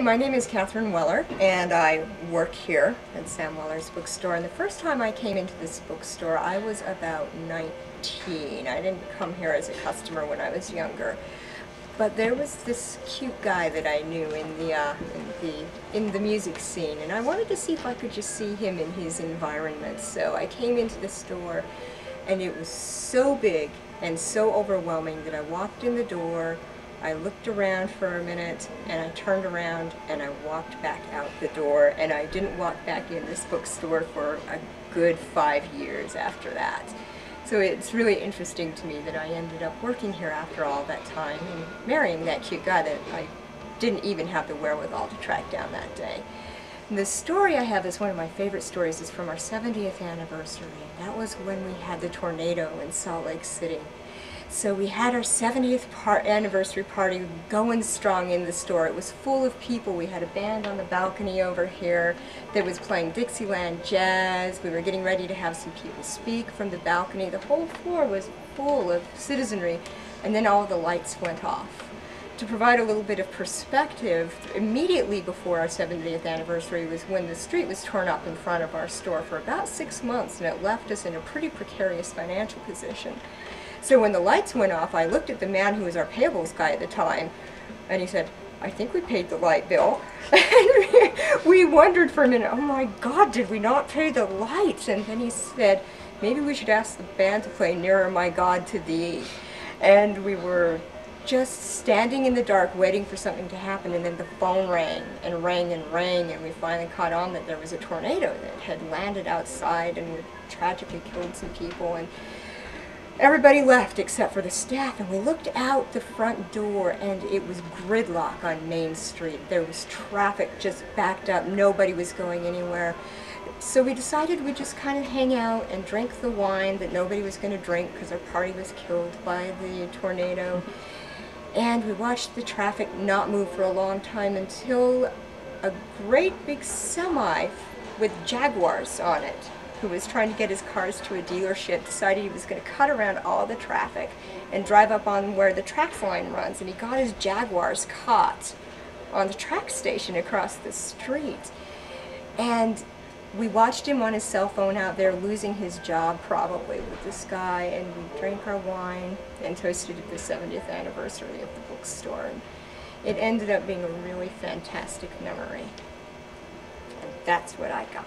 My name is Catherine Weller, and I work here at Sam Weller's bookstore. And the first time I came into this bookstore, I was about 19. I didn't come here as a customer when I was younger, but there was this cute guy that I knew in the music scene, and I wanted to see if I could just see him in his environment. So I came into the store, and it was so big and so overwhelming that I walked in the door. I looked around for a minute, and I turned around and I walked back out the door, and I didn't walk back in this bookstore for a good 5 years after that. So it's really interesting to me that I ended up working here after all that time and marrying that cute guy that I didn't even have the wherewithal to track down that day. And the story I have is one of my favorite stories. It's from our 70th anniversary. That was when we had the tornado in Salt Lake City. So we had our 70th anniversary party going strong in the store. It was full of people. We had a band on the balcony over here that was playing Dixieland jazz. We were getting ready to have some people speak from the balcony. The whole floor was full of citizenry, and then all the lights went off. To provide a little bit of perspective, immediately before our 70th anniversary was when the street was torn up in front of our store for about 6 months, and it left us in a pretty precarious financial position. So when the lights went off, I looked at the man who was our payables guy at the time, and he said, "I think we paid the light bill." And we wondered for a minute, oh my God, did we not pay the lights? And then he said, maybe we should ask the band to play Nearer My God to Thee. And we were just standing in the dark waiting for something to happen, and then the phone rang and rang and rang, and we finally caught on that there was a tornado that had landed outside and would tragically killed some people. And everybody left except for the staff, and we looked out the front door, and it was gridlock on Main Street. There was traffic just backed up. Nobody was going anywhere. So we decided we'd just kind of hang out and drink the wine that nobody was going to drink because our party was killed by the tornado. And we watched the traffic not move for a long time until a great big semi with Jaguars on it, who was trying to get his cars to a dealership, decided he was going to cut around all the traffic and drive up on where the track line runs, and he got his Jaguars caught on the track station across the street. And we watched him on his cell phone out there losing his job probably with this guy, and we drank our wine and toasted at the 70th anniversary of the bookstore. And it ended up being a really fantastic memory. And that's what I got.